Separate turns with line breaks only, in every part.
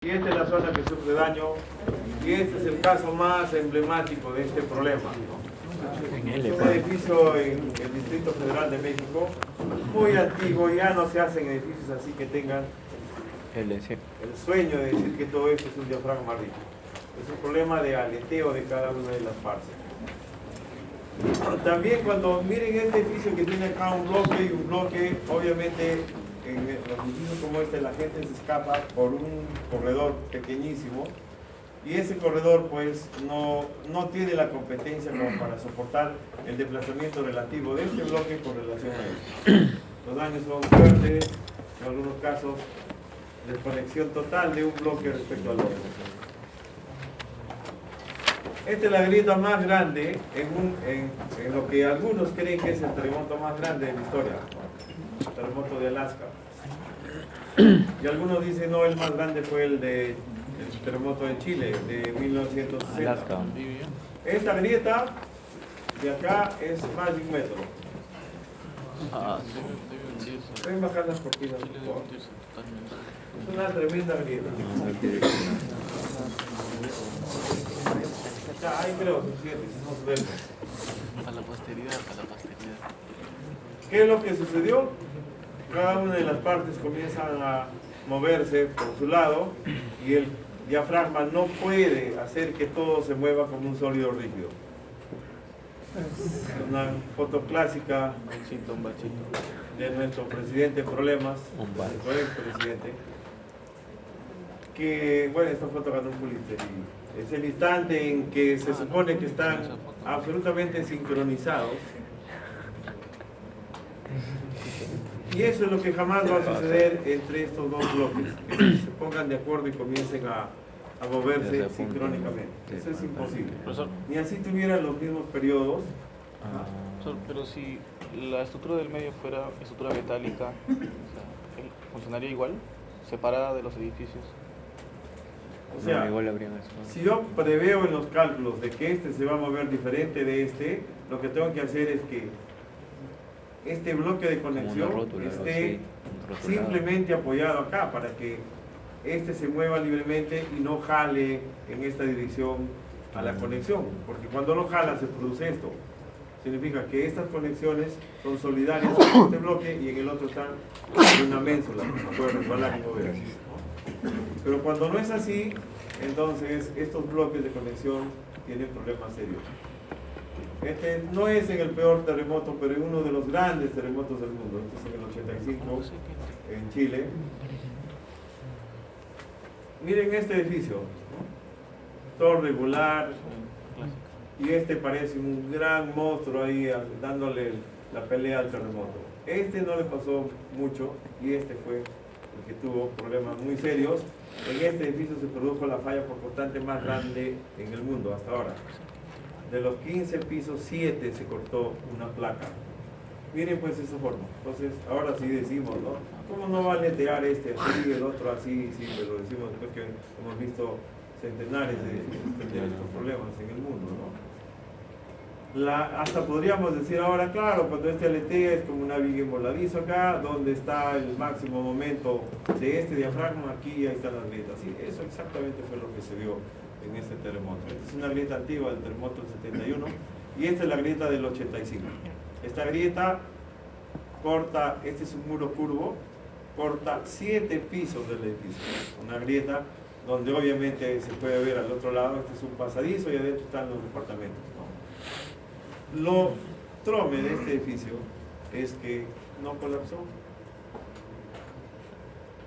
Y esta es la zona que sufre daño y este es el caso más emblemático de este problema, ¿no? Es un edificio en el Distrito Federal de México, muy antiguo, ya no se hacen edificios así que tengan el sueño de decir que todo esto es un diafragma rígido. Es un problema de aleteo de cada una de las partes. También cuando miren este edificio que tiene acá un bloque y un bloque, obviamente en los edificios como este la gente se escapa por un corredor pequeñísimo y ese corredor pues no tiene la competencia como para soportar el desplazamiento relativo de este bloque con relación a este. Los daños son fuertes, en algunos casos desconexión total de un bloque respecto al otro. Esta es la grieta más grande en lo que algunos creen que es el terremoto más grande de la historia, el terremoto de Alaska. Y algunos dicen no, el más grande fue el terremoto de Chile de 1960. Alaska. Esta grieta de acá es más de 1 metro. ¿Pueden bajar las cortinas, por favor? Es una tremenda grieta. Ahí creo, suficiente, no se ve.
A la posteridad.
¿Qué es lo que sucedió? Cada una de las partes comienzan a moverse por su lado y el diafragma no puede hacer que todo se mueva como un sólido rígido. Es una foto clásica de nuestro presidente en problemas, nuestro expresidente, que, bueno, esta foto ganó un Pulitzer y es el instante en que se supone que están absolutamente sincronizados. Y eso es lo que jamás va a suceder entre estos dos bloques, que se pongan de acuerdo y comiencen a moverse sincrónicamente. Eso es imposible. Ni así tuvieran los mismos periodos.
Pero si la estructura del medio fuera estructura metálica, ¿funcionaría igual? ¿Separada de los edificios?
O sea, si yo preveo en los cálculos de que este se va a mover diferente de este, lo que tengo que hacer es que este bloque de conexión esté simplemente apoyado acá para que este se mueva libremente y no jale en esta dirección a la conexión, porque cuando lo jala se produce esto. Significa que estas conexiones son solidarias en este bloque y en el otro están en una ménsula, que puede resbalar y mover así. Pero cuando no es así, entonces estos bloques de conexión tienen problemas serios. Este no es en el peor terremoto, pero en uno de los grandes terremotos del mundo. Este es en el 85, en Chile. Miren este edificio, todo regular, y este parece un gran monstruo ahí dándole la pelea al terremoto. Este no le pasó mucho y este fue el que tuvo problemas muy serios. En este edificio se produjo la falla portante más grande en el mundo hasta ahora. De los 15 pisos, 7 se cortó una placa. Miren pues esa forma. Entonces, ahora sí decimos, ¿no? ¿Cómo no va a aletear este así, el otro así? Sí, pero decimos después que hemos visto centenares de edificios tener estos problemas en el mundo, ¿no? Hasta podríamos decir ahora, claro, cuando este aletea es como una viga en voladizo acá, donde está el máximo momento de este diafragma, aquí y ahí están las grietas. Sí, eso exactamente fue lo que se vio en este terremoto. Esta es una grieta antigua del terremoto del 71 y esta es la grieta del 85. Esta grieta corta, este es un muro curvo, corta 7 pisos del edificio. Una grieta donde obviamente se puede ver al otro lado, este es un pasadizo y adentro están los departamentos, ¿no? Lo trome de este edificio es que no colapsó.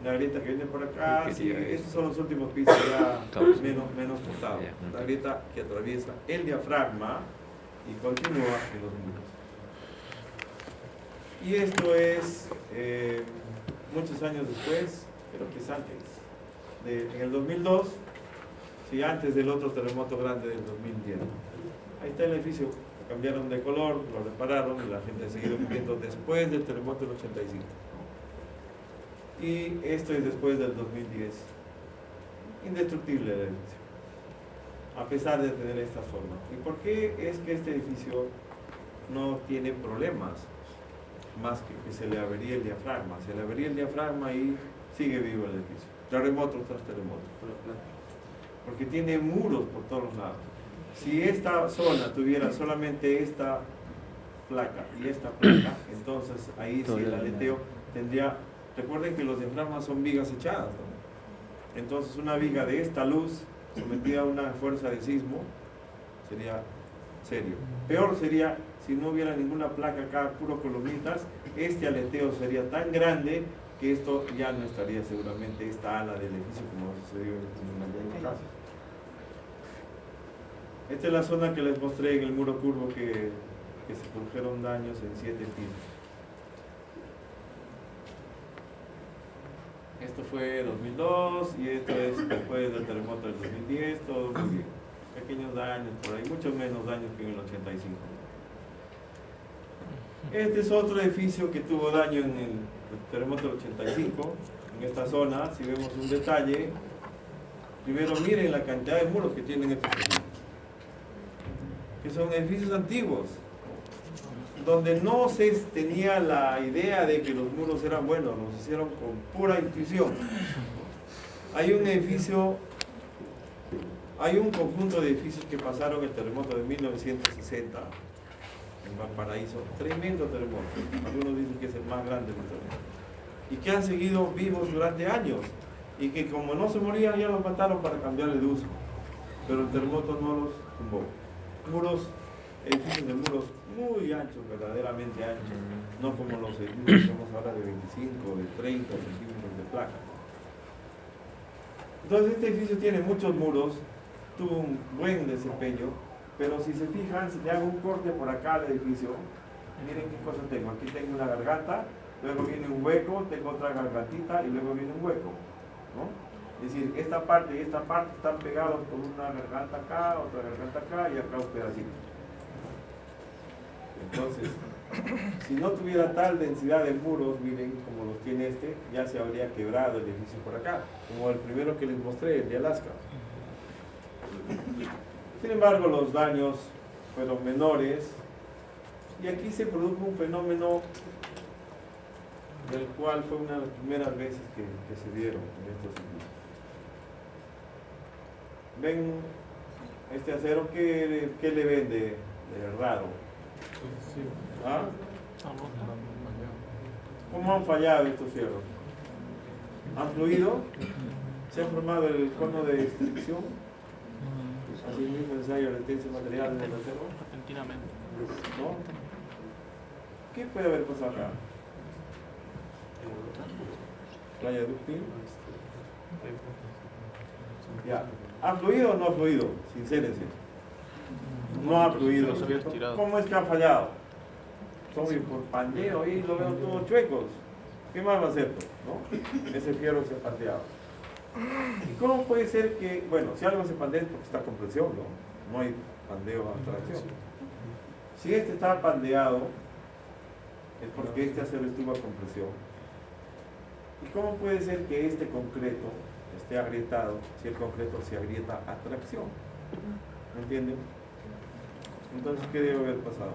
La grieta que viene por acá, sí, estos son los últimos pisos ya menos cortados. La grieta que atraviesa el diafragma y continúa en los muros. Y esto es muchos años después, pero que es antes. En el 2002, sí, antes del otro terremoto grande del 2010. Ahí está el edificio, lo cambiaron de color, lo repararon y la gente ha seguido viviendo después del terremoto del 85. Y esto es después del 2010. Indestructible el edificio, a pesar de tener esta forma. ¿Y por qué es que este edificio no tiene problemas? Más que se le avería el diafragma. Se le avería el diafragma y sigue vivo el edificio. terremoto tras terremoto, porque tiene muros por todos lados. Si esta zona tuviera solamente esta placa y esta placa, entonces ahí sí el aleteo tendría, recuerden que los diafragmas son vigas echadas, ¿no? Entonces una viga de esta luz sometida a una fuerza de sismo sería serio. Peor sería si no hubiera ninguna placa acá, puro columnitas, este aleteo sería tan grande que esto ya no estaría seguramente esta ala del edificio como sucedió en algunos casos. Esta es la zona que les mostré en el muro curvo que se produjeron daños en 7 pisos. Esto fue 2002 y esto es después del terremoto del 2010, todo muy bien. Pequeños daños por ahí, mucho menos daños que en el 85. Este es otro edificio que tuvo daño en el terremoto del 85, en esta zona. Si vemos un detalle, primero miren la cantidad de muros que tienen estos edificios, que son edificios antiguos, donde no se tenía la idea de que los muros eran buenos, los hicieron con pura intuición. Hay un edificio, hay un conjunto de edificios que pasaron el terremoto de 1960 en Valparaíso, tremendo terremoto, algunos dicen que es el más grande del terremoto, y que han seguido vivos durante años, y que como no se morían ya los mataron para cambiarle de uso, pero el terremoto no los tumbó. Muros, edificios de muros muy anchos, verdaderamente anchos, no como los edificios que tenemos ahora de 25, de 30 centímetros de placa. Entonces este edificio tiene muchos muros, tuvo un buen desempeño, pero si se fijan, si le hago un corte por acá al edificio, miren qué cosa tengo. Aquí tengo una garganta, luego viene un hueco, tengo otra gargantita y luego viene un hueco, ¿no? Es decir, esta parte y esta parte están pegados por una garganta acá, otra garganta acá y acá un pedacito. Entonces, si no tuviera tal densidad de muros, miren como los tiene este, ya se habría quebrado el edificio por acá, como el primero que les mostré, el de Alaska. Sin embargo, los daños fueron menores y aquí se produjo un fenómeno del cual fue una de las primeras veces que se dieron en estos edificios. ¿Ven este acero? ¿Qué le ven de raro? ¿Ah? ¿Cómo han fallado estos fierros? ¿Han fluido? ¿Se ha formado el cono de extracción? Así mismo ensayo de retención material del acero.
Repentinamente.
¿No? ¿Qué puede haber pasado acá? Playa dúctil. Ya. ¿Ha fluido o no ha fluido? Sincérense. No ha fluido, ¿cierto? ¿Cómo es que ha fallado? Sobre por pandeo y lo veo todos chuecos. ¿Qué más va a hacer? ¿No? Ese fierro se ha pandeado. ¿Y cómo puede ser que, bueno, si algo se pandea es porque está con presión, ¿no? No hay pandeo a tracción. Si este está pandeado, es porque este acero estuvo a compresión. ¿Y cómo puede ser que este concreto esté agrietado si el concreto se agrieta a tracción? ¿Me entienden? Entonces, ¿qué debe haber pasado?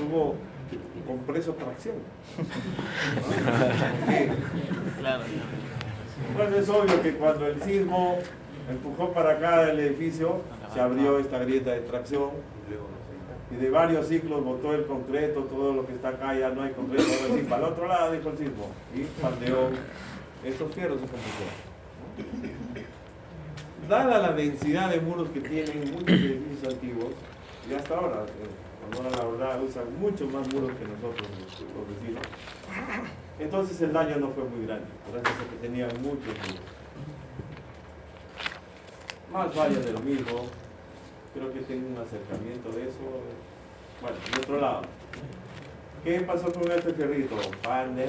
Hubo compreso tracción. ¿Por qué?
Claro.
Bueno, es obvio que cuando el sismo empujó para acá el edificio, se abrió esta grieta de tracción y de varios ciclos botó el concreto, todo lo que está acá ya no hay concreto, ahora sí, para el otro lado dijo el sismo y pandeó estos fierros de compresión. Dada la densidad de muros que tienen muchos edificios antiguos, y hasta ahora, cuando la verdad usan mucho más muros que nosotros los vecinos, entonces el daño no fue muy grande, gracias a que tenían muchos muros. Más fallas de lo mismo, creo que tengo un acercamiento de eso. Bueno, de otro lado, ¿qué pasó con este fierrito? Pandeo,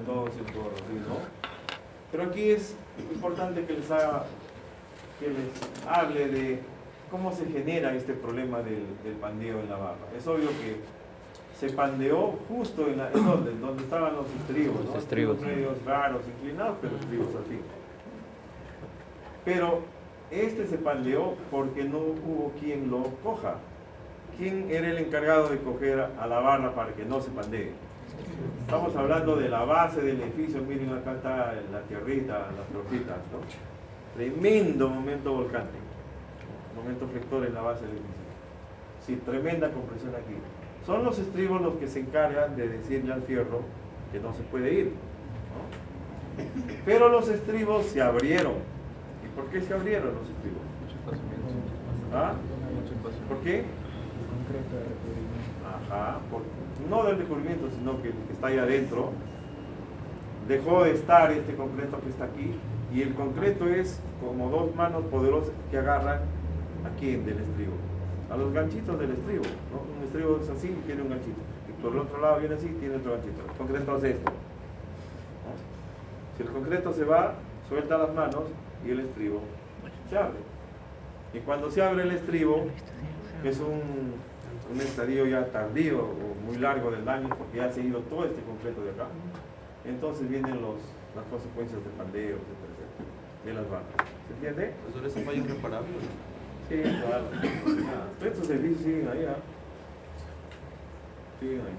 todo ese porro, ¿sí, no? Pero aquí es importante que les hable de cómo se genera este problema del pandeo en la barra. Es obvio que se pandeó justo en donde estaban los estribos, ¿no?
Los estribos.
Medios raros, inclinados, pero estribos al fin. Pero este se pandeó porque no hubo quien lo coja. ¿Quién era el encargado de coger a la barra para que no se pandee? Estamos hablando de la base del edificio. Miren, acá está la tierrita, las tropitas, ¿no? Tremendo momento volcánico, momento flector en la base del edificio. Sí, tremenda compresión aquí. Son los estribos los que se encargan de decirle al fierro que no se puede ir, ¿no? Pero los estribos se abrieron. ¿Y por qué se abrieron los estribos? ¿Ah? ¿Por qué? Ajá, no del recubrimiento, sino que el que está ahí adentro dejó de estar este concreto que está aquí, y el concreto es como dos manos poderosas que agarran aquí del estribo, a los ganchitos del estribo, ¿no? Un estribo es así y tiene un ganchito, y por el otro lado viene así y tiene otro ganchito. El concreto hace esto, ¿no? Si el concreto se va, suelta las manos y el estribo se abre. Y cuando se abre el estribo, que es un estadio ya tardío o muy largo del daño, porque ya se ha ido todo este concreto de acá, entonces vienen las consecuencias de pandeos, etcétera, de las barras. ¿Se entiende?
¿Eso es un fallo irreparable?
Sí, claro. Estos servicios siguen ahí, ¿ah? Siguen ahí.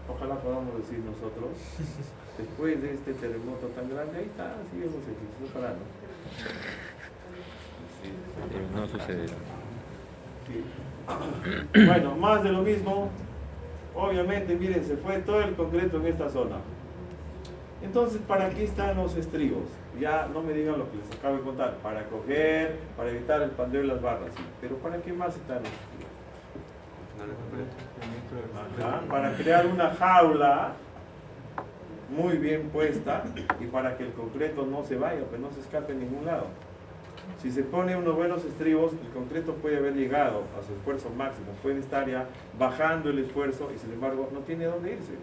Ojalá podamos decir nosotros, después de este terremoto tan grande, ahí está, siguen los servicios, no parando.
No sucederá.
Sí. Bueno, más de lo mismo. Obviamente, miren, se fue todo el concreto en esta zona. Entonces, ¿para qué están los estribos? Ya no me digan lo que les acabo de contar. Para coger, para evitar el pandeo y las barras, sí. Pero ¿para qué más están los estribos? Ajá, para crear una jaula muy bien puesta y para que el concreto no se vaya, que no se escape en ningún lado. Si se pone unos buenos estribos, el concreto puede haber llegado a su esfuerzo máximo, puede estar ya bajando el esfuerzo y sin embargo no tiene dónde irse.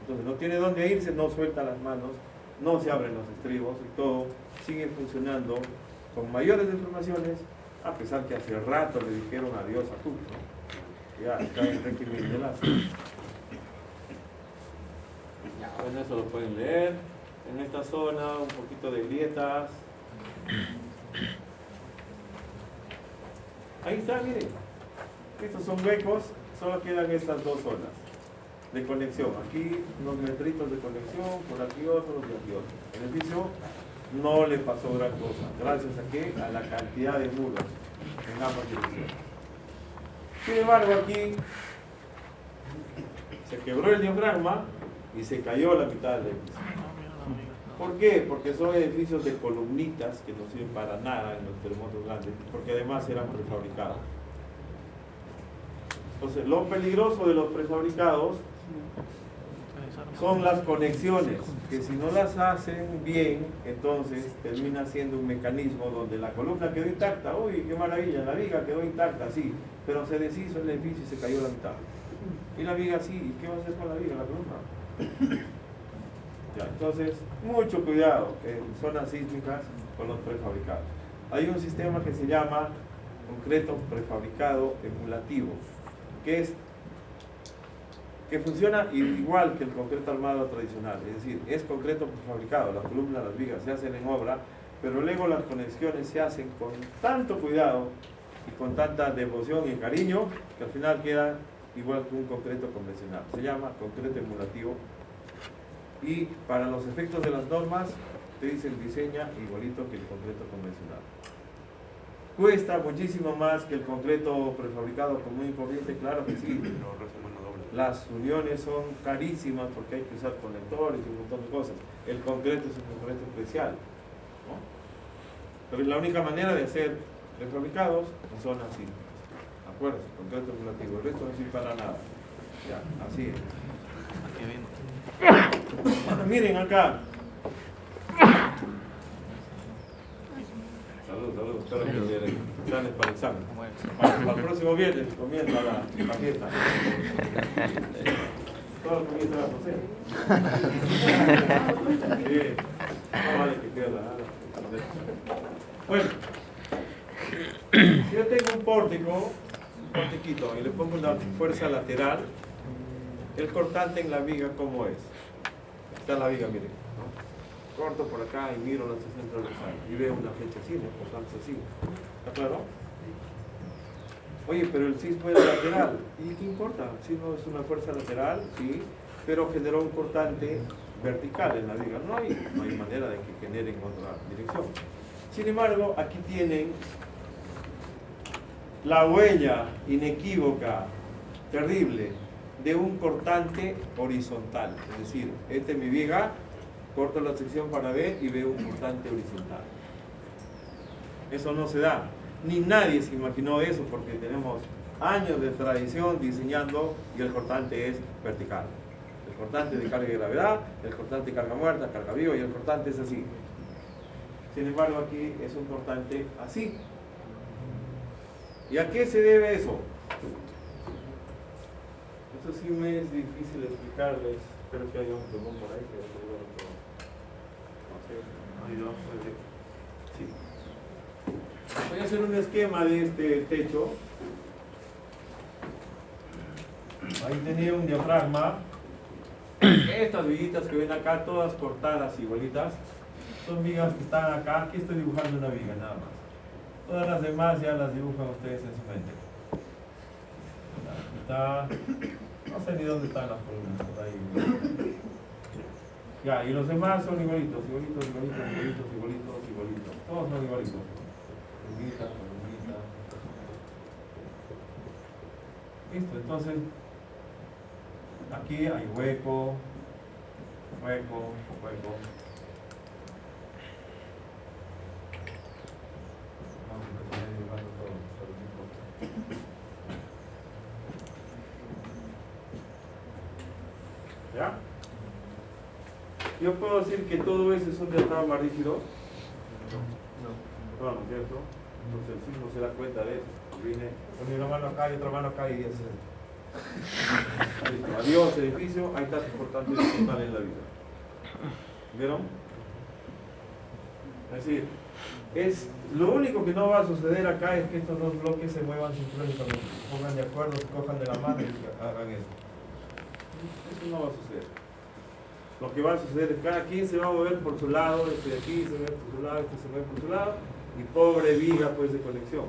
Entonces no tiene dónde irse, no suelta las manos, no se abren los estribos y todo sigue funcionando con mayores deformaciones, a pesar que hace rato le dijeron adiós a Cook, ¿no? Ya está en régimen de lazo. Bueno, eso lo pueden leer. En esta zona un poquito de grietas. Ahí está, miren. Estos son huecos, solo quedan estas dos zonas de conexión. Aquí unos metritos de conexión, por aquí otros y aquí otros. El edificio no le pasó gran cosa. ¿Gracias a qué? A la cantidad de muros en ambas direcciones. Sin embargo, aquí se quebró el diafragma y se cayó la mitad del edificio. ¿Por qué? Porque son edificios de columnitas que no sirven para nada en los terremotos grandes, porque además eran prefabricados. Entonces, lo peligroso de los prefabricados son las conexiones, que si no las hacen bien, entonces termina siendo un mecanismo donde la columna quedó intacta. ¡Uy, qué maravilla! La viga quedó intacta, sí, pero se deshizo el edificio y se cayó la mitad. Y la viga sí, ¿y qué va a hacer con la viga, la columna? Ya, entonces, mucho cuidado en zonas sísmicas con los prefabricados. Hay un sistema que se llama concreto prefabricado emulativo, que funciona igual que el concreto armado tradicional, es decir, es concreto prefabricado, las columnas, las vigas se hacen en obra, pero luego las conexiones se hacen con tanto cuidado y con tanta devoción y cariño que al final queda igual que un concreto convencional. Se llama concreto emulativo. Y para los efectos de las normas, te dicen diseña igualito que el concreto convencional. ¿Cuesta muchísimo más que el concreto prefabricado común y corriente? Claro que sí. Las uniones son carísimas porque hay que usar conectores y un montón de cosas. El concreto es un concreto especial, ¿no? Pero es la única manera de hacer prefabricados son así. ¿Acuerdas? Concreto emulativo. El resto no sirve para nada. Ya, así es. Miren acá. Saludos, espero que vienen planes para el examen. Para el próximo viernes comienza la fiesta. Todo comienza a José. Sí, no vale que pierda nada. Bueno, si yo tengo un portiquito, y le pongo una fuerza lateral, el cortante en la viga, ¿cómo es? Está la viga, miren, ¿no? Corto por acá y miro la sección transversal y veo una flecha así, ¿no? Cortante así. ¿Está claro? Oye, pero el sismo es lateral. ¿Y qué importa? El sismo es una fuerza lateral, sí, pero generó un cortante vertical en la viga. No hay manera de que genere en otra dirección. Sin embargo, aquí tienen la huella inequívoca, terrible, de un cortante horizontal. Es decir, esta es mi viga, corto la sección para ver y veo un cortante horizontal. Eso no se da. Ni nadie se imaginó eso porque tenemos años de tradición diseñando y el cortante es vertical. El cortante de carga y gravedad, el cortante de carga muerta, carga viva y el cortante es así. Sin embargo, aquí es un cortante así. ¿Y a qué se debe eso? Esto sí me es difícil explicarles. Espero que haya un plumón por ahí que seguro todo. No sé, hay dos, sí. Voy a hacer un esquema de este techo. Ahí tenía un diafragma. Estas viguitas que ven acá, todas cortadas igualitas, son vigas que están acá. Aquí estoy dibujando una viga nada más. Todas las demás ya las dibujan ustedes en su mente. Está, no sé ni dónde están las columnas, por ahí. Ya, y los demás son igualitos, igualitos. Todos son igualitos. Columnita. Listo, entonces, aquí hay hueco. ¿Ya? Yo puedo decir que todo eso es un diafragma rígido. No, ¿no es cierto? Entonces el sismo se da cuenta de eso. Viene con una mano acá y otra mano acá y hace. Listo. Adiós edificio, ahí está su cortante horizontal en la vida. ¿Vieron? Es decir, lo único que no va a suceder acá es que estos dos bloques se muevan sincrónicamente, se pongan de acuerdo, se cojan de la mano y hagan eso. Eso no va a suceder. Lo que va a suceder es que cada quien se va a mover por su lado, este de aquí se mueve por su lado, este se mueve por su lado, y pobre viga pues de conexión.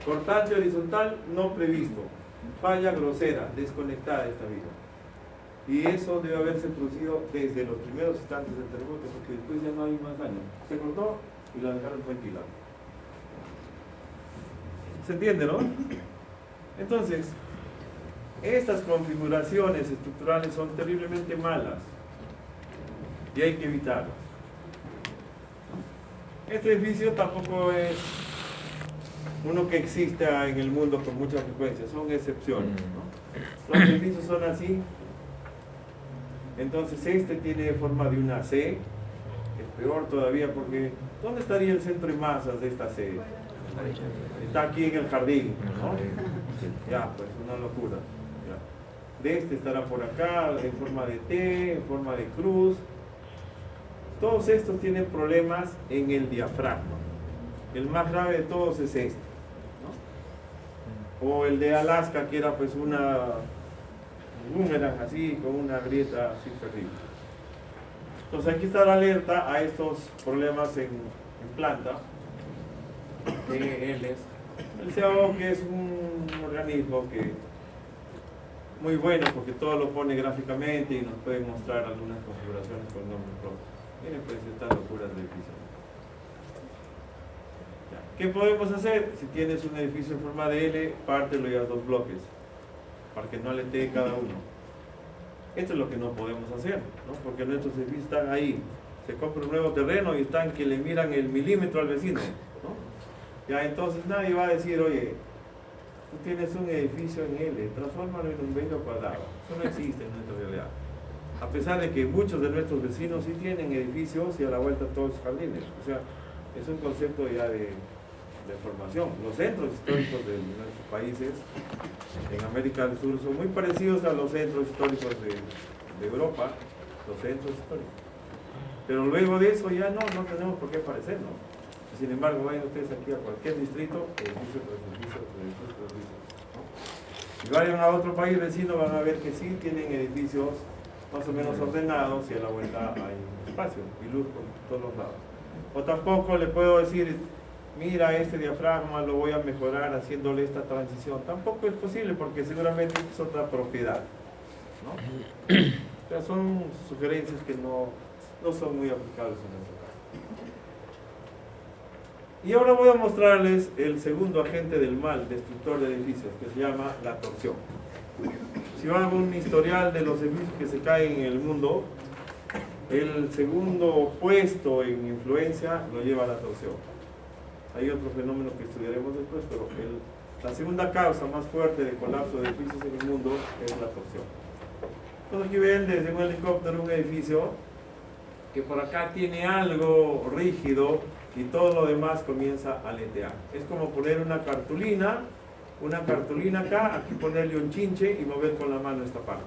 Cortante horizontal no previsto, falla grosera, desconectada esta viga. Y eso debe haberse producido desde los primeros instantes del terremoto, porque después ya no hay más daño. Se cortó y la dejaron tranquila. ¿Se entiende, no? Entonces, estas configuraciones estructurales son terriblemente malas y hay que evitarlas. Este edificio tampoco es uno que exista en el mundo con mucha frecuencia, son excepciones, ¿no? Los edificios son así. Entonces este tiene forma de una C, es peor todavía porque ¿dónde estaría el centro de masas de esta C? Está aquí en el jardín, ¿no? Ya, pues una locura. Ya. De este estará por acá, en forma de T, en forma de cruz. Todos estos tienen problemas en el diafragma. El más grave de todos es este, ¿no? O el de Alaska, que era pues un boomerang así, con una grieta así terrible. Entonces hay que estar alerta a estos problemas en planta. El CAO, que es un organismo que muy bueno porque todo lo pone gráficamente y nos puede mostrar algunas configuraciones con nombres propios. Miren pues estas locuras del edificio. ¿Qué podemos hacer? Si tienes un edificio en forma de L, pártelo ya a dos bloques para que no aletee cada uno. Esto es lo que no podemos hacer, ¿no? Porque nuestros edificios están ahí. Se compra un nuevo terreno y están que le miran el milímetro al vecino, ¿no? Ya entonces nadie va a decir, oye, tú tienes un edificio en L, transfórmalo en un metro cuadrado. Eso no existe en nuestra realidad. A pesar de que muchos de nuestros vecinos sí tienen edificios y a la vuelta todos los jardines. O sea, es un concepto ya de formación. Los centros históricos de nuestros países en América del Sur son muy parecidos a los centros históricos de Europa, los centros históricos. Pero luego de eso ya no tenemos por qué parecernos. Sin embargo, vayan ustedes aquí a cualquier distrito, edificio tras edificio. Si vayan a otro país vecino van a ver que sí tienen edificios más o menos ordenados y a la vuelta hay espacio y luz por todos los lados. O tampoco le puedo decir, mira, este diafragma lo voy a mejorar haciéndole esta transición. Tampoco es posible porque seguramente es otra propiedad, ¿no? O sea, son sugerencias que no son muy aplicables en nuestro caso. Y ahora voy a mostrarles el segundo agente del mal, destructor de edificios, que se llama la torsión. Si yo hago un historial de los edificios que se caen en el mundo, el segundo puesto en influencia lo lleva la torsión. Hay otro fenómeno que estudiaremos después, pero la segunda causa más fuerte de colapso de edificios en el mundo es la torsión. Entonces aquí ven desde un helicóptero un edificio que por acá tiene algo rígido y todo lo demás comienza a aletear. Es como poner una cartulina acá, aquí ponerle un chinche y mover con la mano esta parte,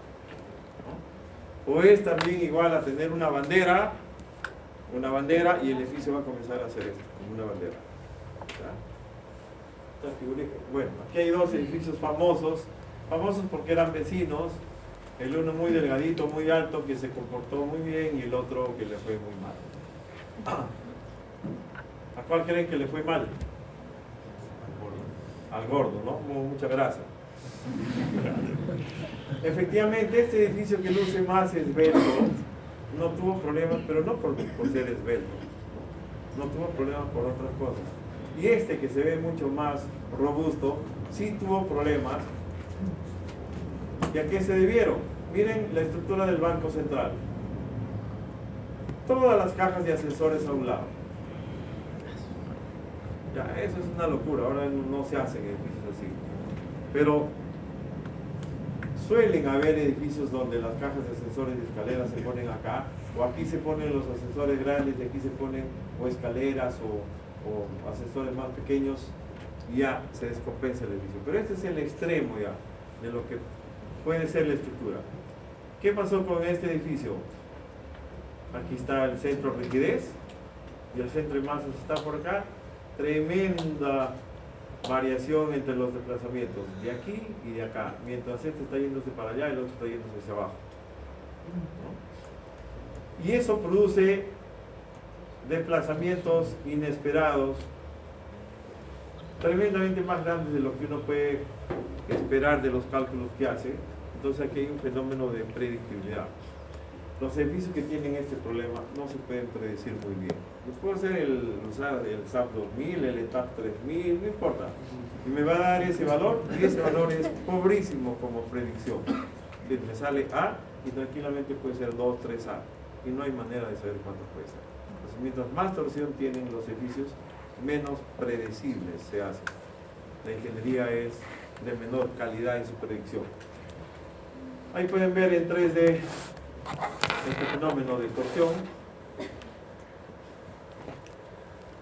¿no? O es también igual a tener una bandera y el edificio va a comenzar a hacer esto, como una bandera. Bueno, aquí hay dos edificios famosos porque eran vecinos, el uno muy delgadito, muy alto, que se comportó muy bien, y el otro que le fue muy mal. ¿A cuál creen que le fue mal? Al gordo, ¿no? Mucha grasa. Efectivamente, este edificio que luce más esbelto no tuvo problemas, pero no por ser esbelto, no tuvo problemas por otras cosas. Y este que se ve mucho más robusto, sí tuvo problemas. ¿Y a qué se debieron? Miren la estructura del Banco Central. Todas las cajas de ascensores a un lado. Ya, eso es una locura, ahora no se hacen edificios así. Pero suelen haber edificios donde las cajas de ascensores y escaleras se ponen acá, o aquí se ponen los ascensores grandes y aquí se ponen o escaleras o ascensores más pequeños, y ya se descompensa el edificio. Pero este es el extremo ya de lo que puede ser la estructura. ¿Qué pasó con este edificio? Aquí está el centro de rigidez y el centro de masas está por acá. Tremenda variación entre los desplazamientos de aquí y de acá, mientras este está yéndose para allá y el otro está yéndose hacia abajo, ¿no? Y eso produce desplazamientos inesperados tremendamente más grandes de lo que uno puede esperar de los cálculos que hace. Entonces aquí hay un fenómeno de predictibilidad. Los edificios que tienen este problema no se pueden predecir muy bien. Puedo hacer el SAP 2000, el ETAP 3000, no importa. Y me va a dar ese valor, y ese valor es pobrísimo como predicción. Me sale A y tranquilamente puede ser 2, 3A. Y no hay manera de saber cuánto puede ser. Entonces, mientras más torsión tienen los edificios, menos predecibles se hacen. La ingeniería es de menor calidad en su predicción. Ahí pueden ver en 3D este fenómeno de torsión.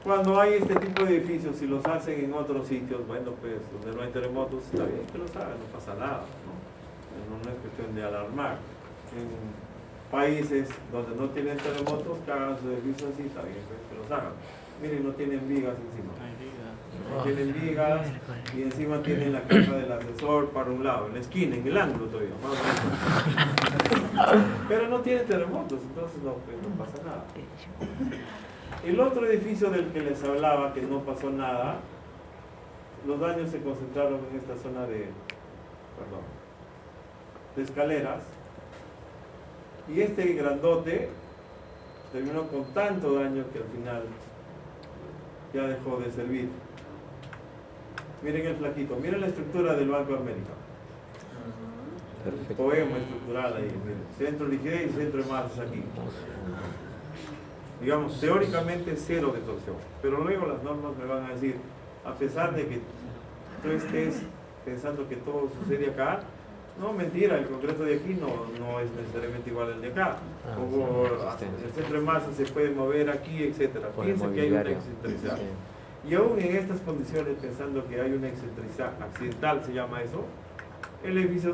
Cuando hay este tipo de edificios, si los hacen en otros sitios, bueno, pues donde no hay terremotos, está bien que los hagan, no pasa nada, ¿no? No es cuestión de alarmar. En países donde no tienen terremotos, que hagan sus edificios así, está bien que los hagan. Miren, no tienen vigas encima. No tienen vigas y encima tienen la caja del ascensor para un lado, en la esquina, en el ángulo todavía. Pero no tienen terremotos, entonces no, pues no pasa nada. El otro edificio del que les hablaba, que no pasó nada, los daños se concentraron en esta zona de escaleras, y este grandote terminó con tanto daño que al final ya dejó de servir. Miren el flaquito, miren la estructura del Banco de América. Perfecto. Poema estructural ahí, miren. Centro de rigidez y centro de masas aquí. Digamos, teóricamente cero de torsión, pero luego las normas me van a decir, a pesar de que tú estés pensando que todo sucede acá, no, mentira, el concreto de aquí no es necesariamente igual al de acá. El centro de masa se puede mover aquí, etcétera. Piensa que hay una excentricidad. Y aún en estas condiciones, pensando que hay una excentricidad accidental, se llama eso, el edificio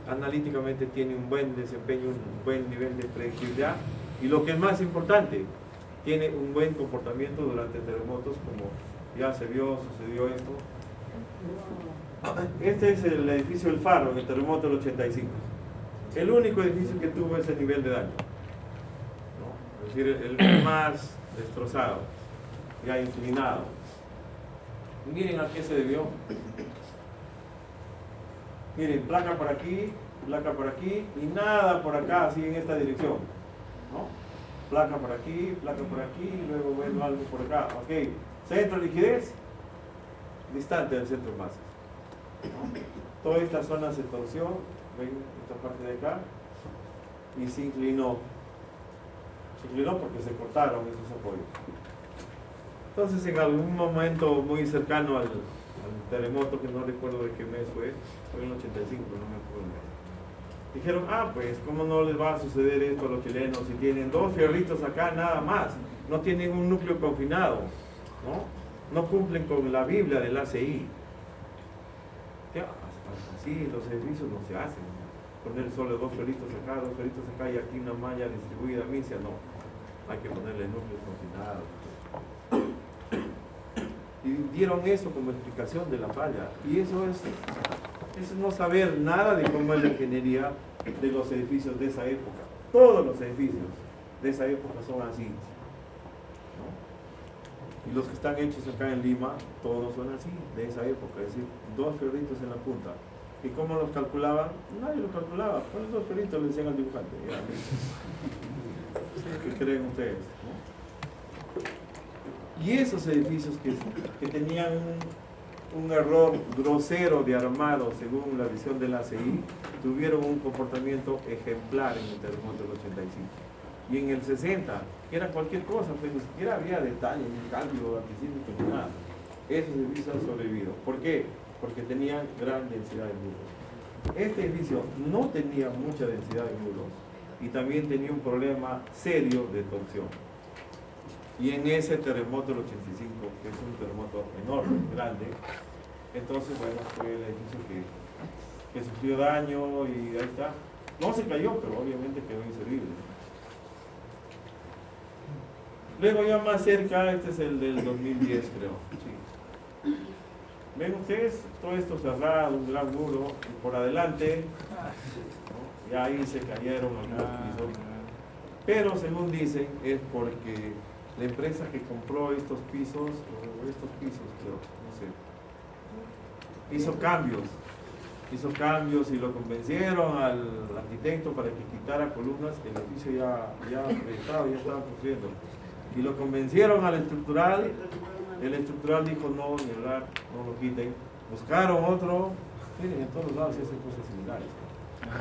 analíticamente tiene un buen desempeño, un buen nivel de predictibilidad, y lo que es más importante, tiene un buen comportamiento durante terremotos, como ya se vio, sucedió esto. Este es el edificio El Faro, en el terremoto del 85. El único edificio que tuvo ese nivel de daño, ¿no? Es decir, el más destrozado, ya inclinado. Miren a qué se debió. Miren, placa por aquí y nada por acá, así en esta dirección, ¿no? Placa por aquí y luego bueno, algo por acá. Ok, centro de rigidez, distante del centro de masas, ¿no? Toda esta zona se torció, ven esta parte de acá, y se inclinó porque se cortaron esos apoyos. Entonces en algún momento muy cercano al terremoto, que no recuerdo de qué mes fue en el 85, no me acuerdo el mes, dijeron, pues ¿cómo no les va a suceder esto a los chilenos si tienen 2 fierritos acá nada más? No tienen un núcleo confinado, no cumplen con la Biblia del ACI. Así los edificios no se hacen, poner solo 2 fierritos acá y aquí una malla distribuida, misia, no, hay que ponerle núcleos confinados. Y dieron eso como explicación de la falla, y eso es no saber nada de cómo es la ingeniería de los edificios de esa época. Todos los edificios de esa época son así, ¿no? Y los que están hechos acá en Lima, todos son así, de esa época, es decir, 2 fierritos en la punta. ¿Y cómo los calculaban? Nadie los calculaba, con los 2 fierritos le decían al dibujante. ¿Qué creen ustedes? Y esos edificios que tenían un error grosero de armado según la visión de la ACI, tuvieron un comportamiento ejemplar en el terremoto del 85. Y en el 60, que era cualquier cosa, pues ni siquiera había detalle, ni cambio artístico, ni nada. Esos edificios han sobrevivido. ¿Por qué? Porque tenían gran densidad de muros. Este edificio no tenía mucha densidad de muros y también tenía un problema serio de torsión. Y en ese terremoto del 85, que es un terremoto enorme, grande, entonces, bueno, fue el edificio que sufrió daño y ahí está. No se cayó, pero obviamente quedó inservible. Luego ya más cerca, este es el del 2010, creo. Sí. ¿Ven ustedes? Todo esto cerrado, un gran muro, y por adelante, ¿no? Ya ahí se cayeron algunos pisos. Pero según dicen, es porque la empresa que compró estos pisos, pero no sé, hizo cambios y lo convencieron al arquitecto para que quitara columnas. El edificio ya proyectado, ya estaba construyendo, y lo convencieron al estructural. El estructural dijo no, ni hablar, no lo quiten. Buscaron otro, miren, en todos lados se hacen cosas similares.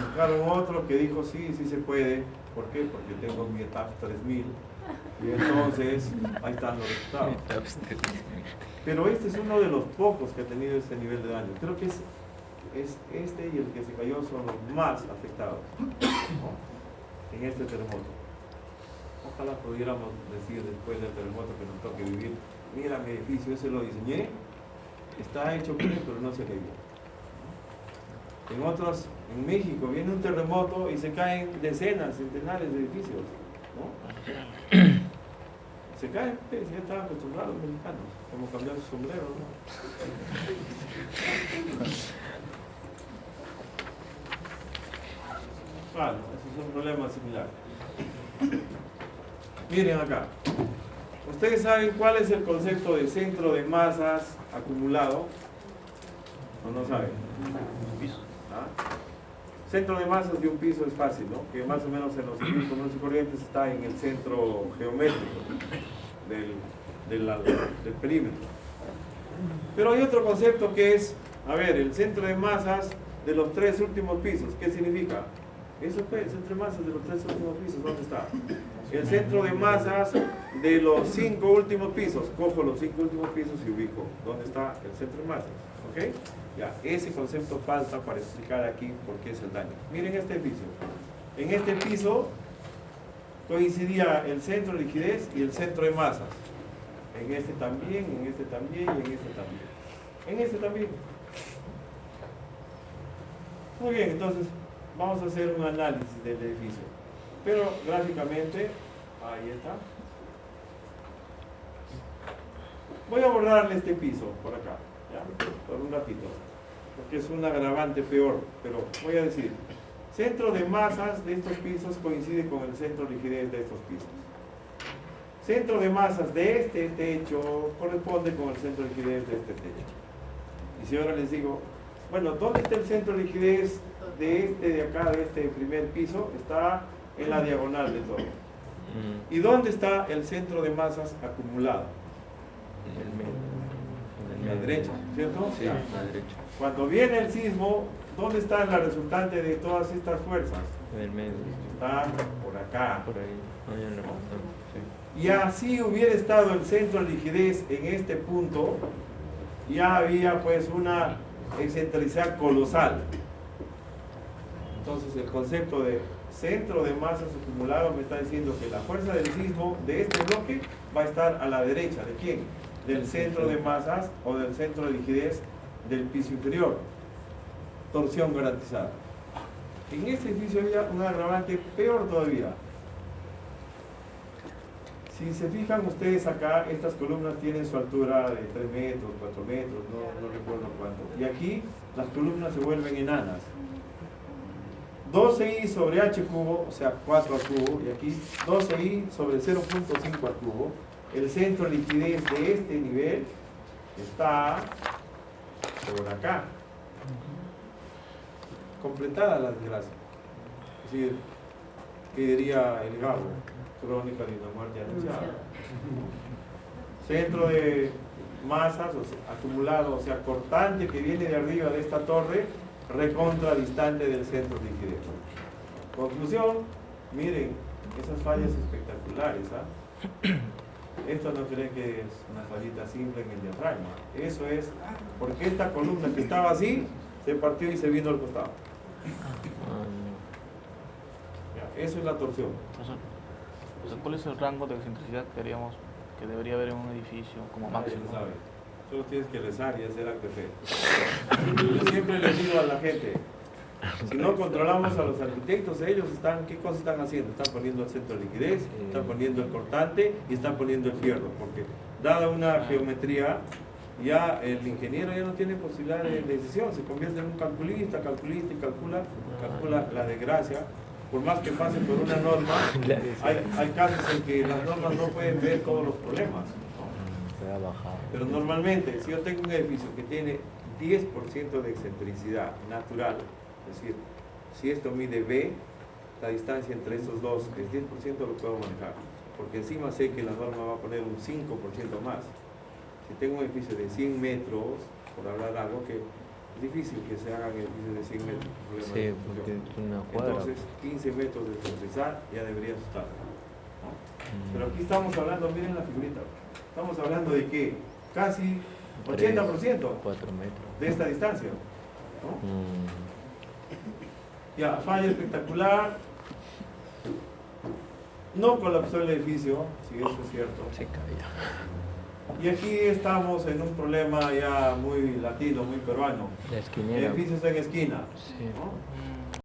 Buscaron otro que dijo sí se puede. ¿Por qué? Porque tengo mi ETAP 3000 y entonces ahí están los resultados. Pero este es uno de los pocos que ha tenido este nivel de daño. Creo que es este y el que se cayó son los más afectados, ¿no? En este terremoto. Ojalá pudiéramos decir después del terremoto que nos toque vivir, mira mi edificio, ese lo diseñé, está hecho bien, pero no se cayó. En otros, en México, viene un terremoto y se caen decenas, centenares de edificios, ¿no? Se caen, pues, ya estaban acostumbrados los mexicanos, como cambiar su sombrero, ¿no? Claro, esos son problemas similares. Miren acá. ¿Ustedes saben cuál es el concepto de centro de masas acumulado? ¿O no saben? ¿Ah? Centro de masas de un piso es fácil, ¿no? Que más o menos en los servicios comunes y corrientes está en el centro geométrico del perímetro. Pero hay otro concepto que es, a ver, el centro de masas de los 3 últimos pisos. ¿Qué significa? Eso fue el centro de masas de los 3 últimos pisos. ¿Dónde está? El centro de masas de los 5 últimos pisos. Cojo los 5 últimos pisos y ubico dónde está el centro de masas. ¿Ok? Ya, ese concepto falta para explicar aquí por qué es el daño. Miren este piso. En este piso coincidía el centro de rigidez y el centro de masas. En este también, en este también y en este también. En este también. Muy bien, entonces vamos a hacer un análisis del edificio. Pero gráficamente, ahí está. Voy a borrarle este piso por acá, ¿ya? Por un ratito, porque es un agravante peor, pero voy a decir, centro de masas de estos pisos coincide con el centro de rigidez de estos pisos. Centro de masas de este techo corresponde con el centro de rigidez de este techo. Y si ahora les digo, bueno, ¿dónde está el centro de rigidez de este de acá, de este primer piso? Está en la diagonal de todo. ¿Y dónde está el centro de masas acumulado? En la derecha, ¿cierto?
Sí, a la derecha.
Cuando viene el sismo, ¿dónde está la resultante de todas estas fuerzas?
En el medio.
Está por acá.
Por ahí. No, ya no recuerdo. Sí.
Y así hubiera estado el centro de rigidez en este punto, ya había pues una excentricidad colosal. Entonces el concepto de centro de masas acumulado me está diciendo que la fuerza del sismo de este bloque va a estar a la derecha. ¿De quién? Del centro de masas o del centro de rigidez del piso inferior. Torsión garantizada. En este edificio había un agravante peor todavía. Si se fijan ustedes acá, estas columnas tienen su altura de 3 metros, 4 metros, no recuerdo cuánto. Y aquí las columnas se vuelven enanas. 12i sobre h cubo, o sea 4 al cubo, y aquí 12i sobre 0.5 al cubo. El centro de rigidez de este nivel está por acá. Completada la desgracia. Es decir, ¿qué diría el Gabo? Crónica de una muerte anunciada. Centro de masas, o sea, acumulado, o sea, cortante que viene de arriba de esta torre, recontra distante del centro de rigidez. Conclusión, miren, esas fallas espectaculares, ¿ah? Esto no creen que es una fallita simple en el diafragma. Eso es porque esta columna que estaba así, se partió y se vino al costado. Ya, eso es la torsión.
O sea, ¿cuál es el rango de excentricidad que haríamos que debería haber en un edificio como máximo?
Nadie lo sabe. Solo tienes que rezar y hacer acto de fe. Yo siempre les digo a la gente, si no controlamos a los arquitectos, ellos están, ¿qué cosas están haciendo? Están poniendo el centro de rigidez, están poniendo el cortante y están poniendo el fierro, porque dada una geometría, ya el ingeniero ya no tiene posibilidad de decisión, se convierte en un calculista y calcula la desgracia. Por más que pase por una norma, hay casos en que las normas no pueden ver todos los problemas. Pero normalmente, si yo tengo un edificio que tiene 10% de excentricidad natural, es decir, si esto mide B, la distancia entre estos dos es 10%, lo puedo manejar. Porque encima sé que la norma va a poner un 5% más. Si tengo un edificio de 100 metros, por hablar algo, que es difícil que se hagan edificios de 100 metros.
Sí, porque es una cuadra.
Entonces, 15 metros de excentricidad ya debería estar, ¿no? Pero aquí estamos hablando, miren la figurita, estamos hablando de que casi 80%
4 metros.
de esta distancia, ¿no? Ya, falla espectacular. No colapsó el edificio, si eso es cierto.
Se cayó.
Y aquí estamos en un problema ya muy latino, muy peruano.
La esquinera.
Edificios en esquina,
Sí.
¿no?